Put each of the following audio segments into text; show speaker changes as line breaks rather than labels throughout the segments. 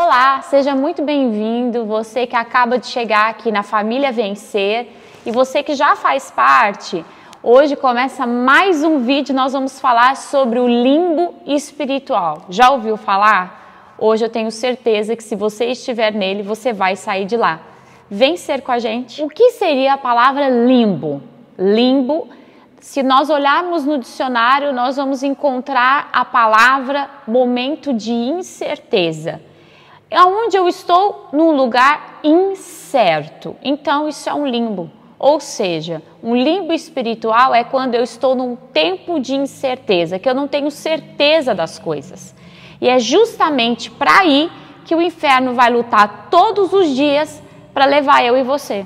Olá, seja muito bem-vindo, você que acaba de chegar aqui na Família Vencer e você que já faz parte. Hoje começa mais um vídeo, nós vamos falar sobre o limbo espiritual. Já ouviu falar? Hoje eu tenho certeza que se você estiver nele, você vai sair de lá. Vem ser com a gente. O que seria a palavra limbo? Limbo, se nós olharmos no dicionário, nós vamos encontrar a palavra momento de incerteza. É onde eu estou num lugar incerto. Então isso é um limbo. Ou seja, um limbo espiritual é quando eu estou num tempo de incerteza, que eu não tenho certeza das coisas. E é justamente para aí que o inferno vai lutar todos os dias para levar eu e você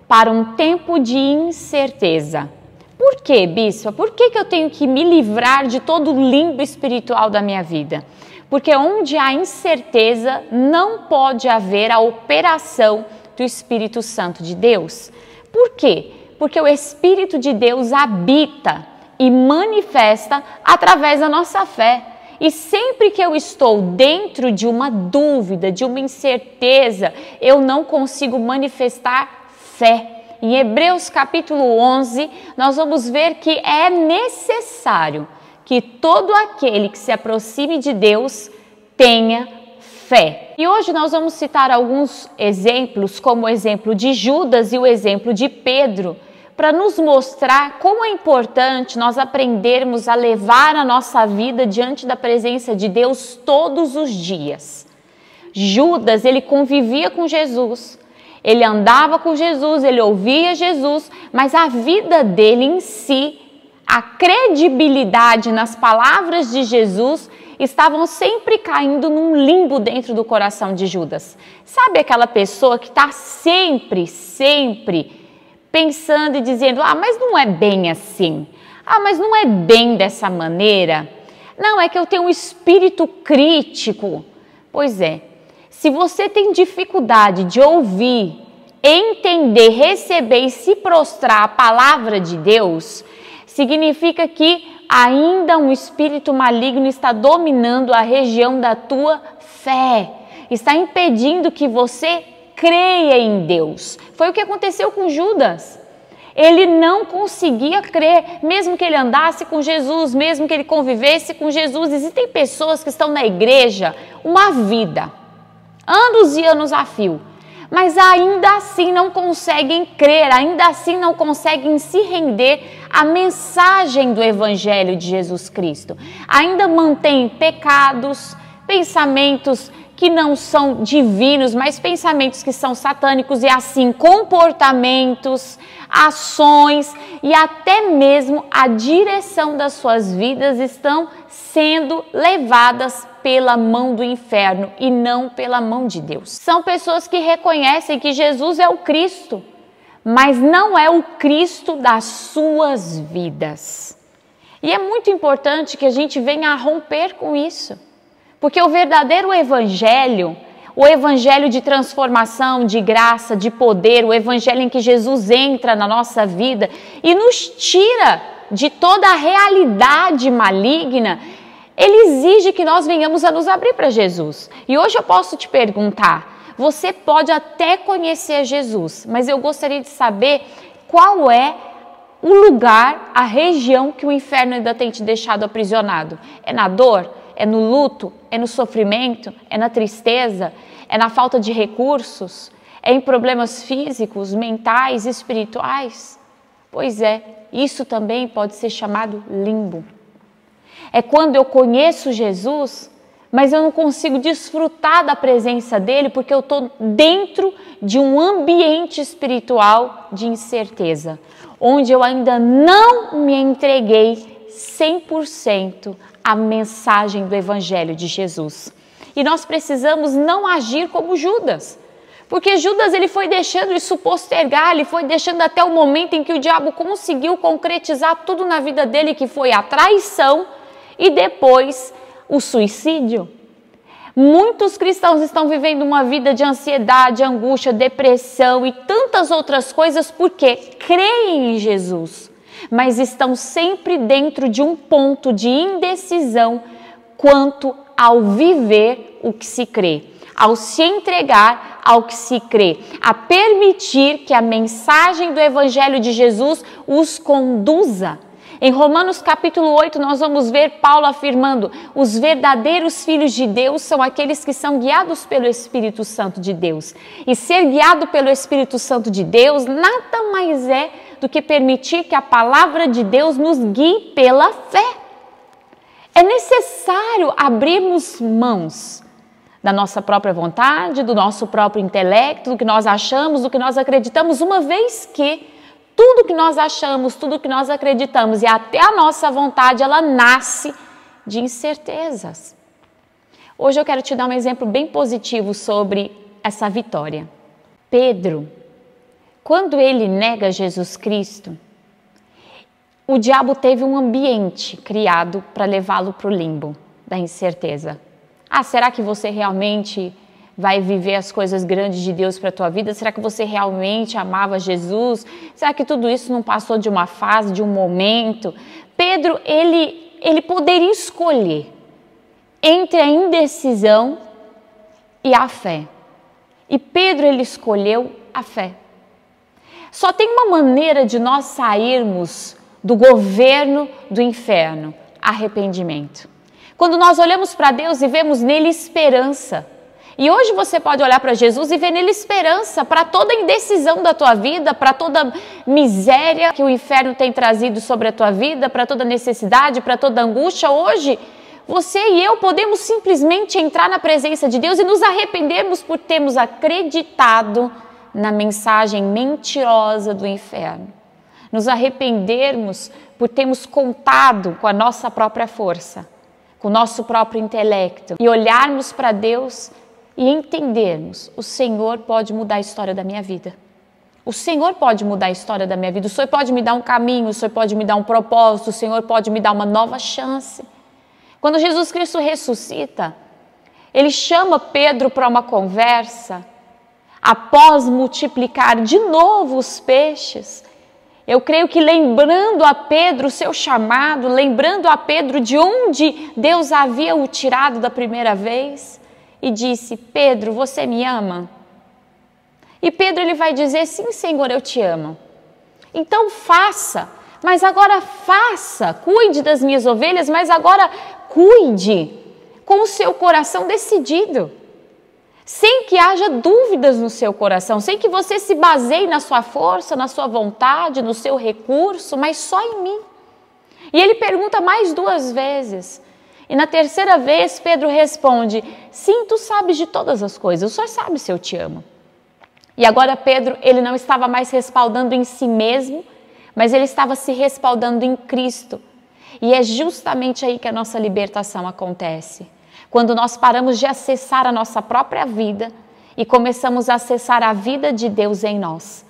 para um tempo de incerteza. Por quê, bispa? Por que eu tenho que me livrar de todo o limbo espiritual da minha vida? Porque onde há incerteza, não pode haver a operação do Espírito Santo de Deus. Por quê? Porque o Espírito de Deus habita e manifesta através da nossa fé. E sempre que eu estou dentro de uma dúvida, de uma incerteza, eu não consigo manifestar fé. Em Hebreus capítulo 11, nós vamos ver que é necessário que todo aquele que se aproxime de Deus tenha fé. E hoje nós vamos citar alguns exemplos, como o exemplo de Judas e o exemplo de Pedro, para nos mostrar como é importante nós aprendermos a levar a nossa vida diante da presença de Deus todos os dias. Judas, ele convivia com Jesus, ele andava com Jesus, ele ouvia Jesus, mas a vida dele em si, a credibilidade nas palavras de Jesus estavam sempre caindo num limbo dentro do coração de Judas. Sabe aquela pessoa que está sempre pensando e dizendo, mas não é bem assim, mas não é bem dessa maneira, não, é que eu tenho um espírito crítico. Pois é, se você tem dificuldade de ouvir, entender, receber e se prostrar à palavra de Deus, significa que ainda um espírito maligno está dominando a região da tua fé, está impedindo que você creia em Deus. Foi o que aconteceu com Judas. Ele não conseguia crer, mesmo que ele andasse com Jesus, mesmo que ele convivesse com Jesus. Existem pessoas que estão na igreja uma vida, anos e anos a fio, mas ainda assim não conseguem crer, ainda assim não conseguem se render à mensagem do Evangelho de Jesus Cristo. Ainda mantêm pecados, pensamentos que não são divinos, mas pensamentos que são satânicos e assim comportamentos, ações e até mesmo a direção das suas vidas estão sendo levadas pela mão do inferno e não pela mão de Deus. São pessoas que reconhecem que Jesus é o Cristo, mas não é o Cristo das suas vidas. E é muito importante que a gente venha a romper com isso, porque o verdadeiro evangelho, o evangelho de transformação, de graça, de poder, o evangelho em que Jesus entra na nossa vida e nos tira de toda a realidade maligna, ele exige que nós venhamos a nos abrir para Jesus. E hoje eu posso te perguntar, você pode até conhecer Jesus, mas eu gostaria de saber qual é o lugar, a região que o inferno ainda tem te deixado aprisionado. É na dor? É no luto? É no sofrimento? É na tristeza? É na falta de recursos? É em problemas físicos, mentais, espirituais? Pois é, isso também pode ser chamado limbo. É quando eu conheço Jesus, mas eu não consigo desfrutar da presença dele porque eu estou dentro de um ambiente espiritual de incerteza, onde eu ainda não me entreguei 100% à mensagem do Evangelho de Jesus. E nós precisamos não agir como Judas, porque Judas ele foi deixando isso postergar, ele foi deixando até o momento em que o diabo conseguiu concretizar tudo na vida dele, que foi a traição e depois o suicídio. Muitos cristãos estão vivendo uma vida de ansiedade, angústia, depressão e tantas outras coisas porque creem em Jesus, mas estão sempre dentro de um ponto de indecisão quanto ao viver o que se crê, ao se entregar ao que se crê, a permitir que a mensagem do Evangelho de Jesus os conduza. Em Romanos capítulo 8 nós vamos ver Paulo afirmando: os verdadeiros filhos de Deus são aqueles que são guiados pelo Espírito Santo de Deus. E ser guiado pelo Espírito Santo de Deus nada mais é do que permitir que a palavra de Deus nos guie pela fé. É necessário abrirmos mãos da nossa própria vontade, do nosso próprio intelecto, do que nós achamos, do que nós acreditamos, uma vez que tudo que nós achamos, tudo que nós acreditamos e até a nossa vontade, ela nasce de incertezas. Hoje eu quero te dar um exemplo bem positivo sobre essa vitória. Pedro, quando ele nega Jesus Cristo, o diabo teve um ambiente criado para levá-lo para o limbo da incerteza. Será que você realmente vai viver as coisas grandes de Deus para a tua vida? Será que você realmente amava Jesus? Será que tudo isso não passou de uma fase, de um momento? Pedro, ele poderia escolher entre a indecisão e a fé. E Pedro, ele escolheu a fé. Só tem uma maneira de nós sairmos do governo do inferno: arrependimento. Quando nós olhamos para Deus e vemos nele esperança. E hoje você pode olhar para Jesus e ver nele esperança para toda a indecisão da tua vida, para toda miséria que o inferno tem trazido sobre a tua vida, para toda necessidade, para toda angústia. Hoje, você e eu podemos simplesmente entrar na presença de Deus e nos arrependermos por termos acreditado na mensagem mentirosa do inferno. Nos arrependermos por termos contado com a nossa própria força, com o nosso próprio intelecto e olharmos para Deus e entendermos: o Senhor pode mudar a história da minha vida. O Senhor pode mudar a história da minha vida. O Senhor pode me dar um caminho, o Senhor pode me dar um propósito, o Senhor pode me dar uma nova chance. Quando Jesus Cristo ressuscita, Ele chama Pedro para uma conversa, após multiplicar de novo os peixes. Eu creio que lembrando a Pedro o seu chamado, lembrando a Pedro de onde Deus havia o tirado da primeira vez, e disse: Pedro, você me ama? E Pedro, ele vai dizer: sim, Senhor, eu te amo. Então faça, mas agora faça, cuide das minhas ovelhas, mas agora cuide com o seu coração decidido, sem que haja dúvidas no seu coração, sem que você se baseie na sua força, na sua vontade, no seu recurso, mas só em mim. E ele pergunta mais 2 vezes. E na terceira vez, Pedro responde: sim, tu sabes de todas as coisas, o Senhor sabe se eu te amo. E agora Pedro, ele não estava mais respaldando em si mesmo, mas ele estava se respaldando em Cristo. E é justamente aí que a nossa libertação acontece. Quando nós paramos de acessar a nossa própria vida e começamos a acessar a vida de Deus em nós.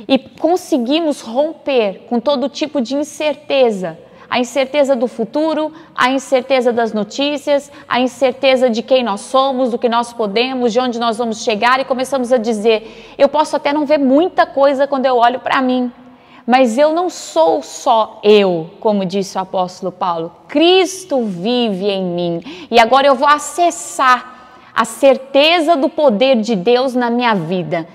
E conseguimos romper com todo tipo de incerteza. A incerteza do futuro, a incerteza das notícias, a incerteza de quem nós somos, do que nós podemos, de onde nós vamos chegar, e começamos a dizer: eu posso até não ver muita coisa quando eu olho para mim, mas eu não sou só eu, como disse o apóstolo Paulo. Cristo vive em mim e agora eu vou acessar a certeza do poder de Deus na minha vida.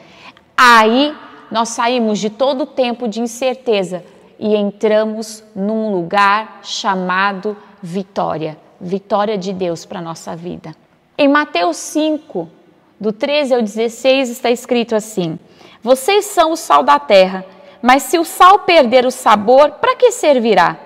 Aí nós saímos de todo o tempo de incerteza e entramos num lugar chamado vitória. Vitória de Deus para a nossa vida. Em Mateus 5, do 13 ao 16, está escrito assim: vocês são o sal da terra, mas se o sal perder o sabor, para que servirá?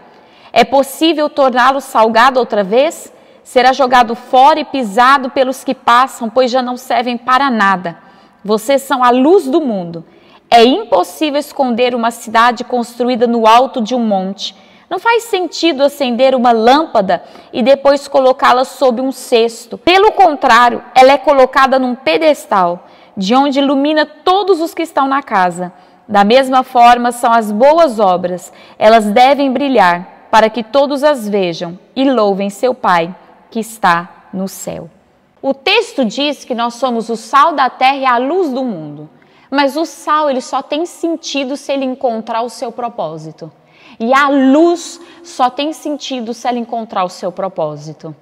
É possível torná-lo salgado outra vez? Será jogado fora e pisado pelos que passam, pois já não servem para nada. Vocês são a luz do mundo. É impossível esconder uma cidade construída no alto de um monte. Não faz sentido acender uma lâmpada e depois colocá-la sob um cesto. Pelo contrário, ela é colocada num pedestal, de onde ilumina todos os que estão na casa. Da mesma forma são as boas obras. Elas devem brilhar para que todos as vejam e louvem seu Pai que está no céu. O texto diz que nós somos o sal da terra e a luz do mundo. Mas o sal, ele só tem sentido se ele encontrar o seu propósito. E a luz só tem sentido se ela encontrar o seu propósito.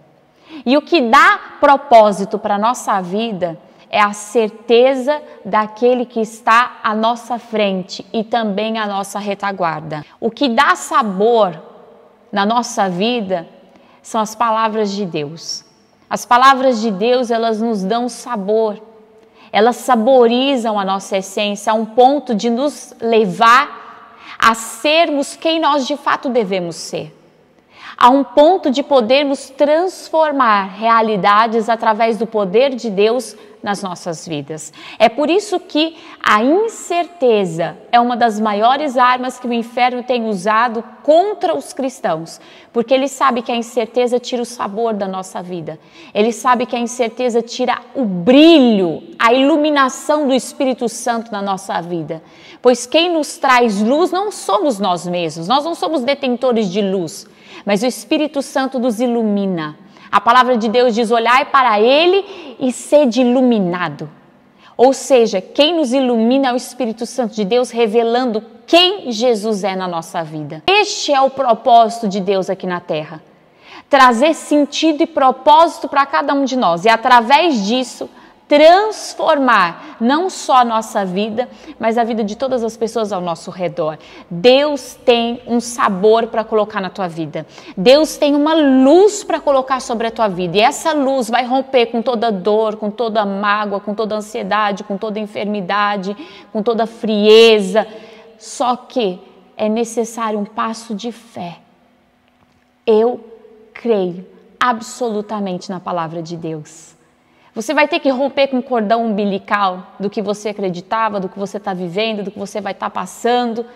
E o que dá propósito para a nossa vida é a certeza daquele que está à nossa frente e também à nossa retaguarda. O que dá sabor na nossa vida são as palavras de Deus. As palavras de Deus, elas nos dão sabor, elas saborizam a nossa essência a um ponto de nos levar a sermos quem nós de fato devemos ser. A um ponto de podermos transformar realidades através do poder de Deus nas nossas vidas. É por isso que a incerteza é uma das maiores armas que o inferno tem usado contra os cristãos, porque ele sabe que a incerteza tira o sabor da nossa vida. Ele sabe que a incerteza tira o brilho, a iluminação do Espírito Santo na nossa vida. Pois quem nos traz luz não somos nós mesmos, nós não somos detentores de luz, mas o Espírito Santo nos ilumina. A palavra de Deus diz: olhai para Ele e sede iluminado. Ou seja, quem nos ilumina é o Espírito Santo de Deus, revelando quem Jesus é na nossa vida. Este é o propósito de Deus aqui na Terra. Trazer sentido e propósito para cada um de nós. E através disso, transformar não só a nossa vida, mas a vida de todas as pessoas ao nosso redor. Deus tem um sabor para colocar na tua vida. Deus tem uma luz para colocar sobre a tua vida. E essa luz vai romper com toda dor, com toda mágoa, com toda ansiedade, com toda enfermidade, com toda frieza. Só que é necessário um passo de fé. Eu creio absolutamente na palavra de Deus. Você vai ter que romper com o cordão umbilical do que você acreditava, do que você está vivendo, do que você vai estar passando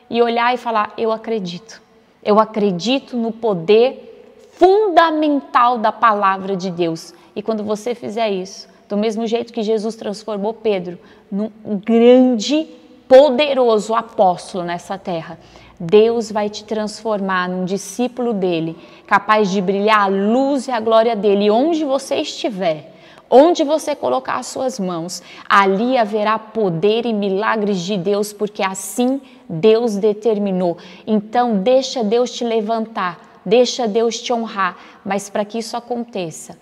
e olhar e falar: eu acredito. Eu acredito no poder fundamental da palavra de Deus. E quando você fizer isso, do mesmo jeito que Jesus transformou Pedro num grande, poderoso apóstolo nessa terra, Deus vai te transformar num discípulo dele, capaz de brilhar a luz e a glória dele onde você estiver. Onde você colocar as suas mãos, ali haverá poder e milagres de Deus, porque assim Deus determinou. Então, deixa Deus te levantar, deixa Deus te honrar, mas para que isso aconteça,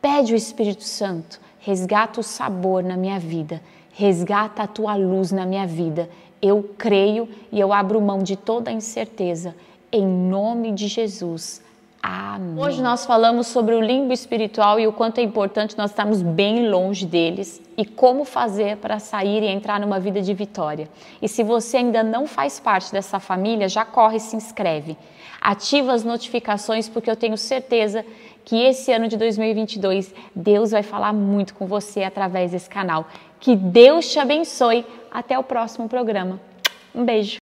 pede o Espírito Santo, resgata o sabor na minha vida, resgata a tua luz na minha vida. Eu creio e eu abro mão de toda a incerteza, em nome de Jesus. Amém. Hoje nós falamos sobre o limbo espiritual e o quanto é importante nós estarmos bem longe deles e como fazer para sair e entrar numa vida de vitória. E se você ainda não faz parte dessa família, já corre e se inscreve. Ativa as notificações, porque eu tenho certeza que esse ano de 2022 Deus vai falar muito com você através desse canal. Que Deus te abençoe. Até o próximo programa. Um beijo.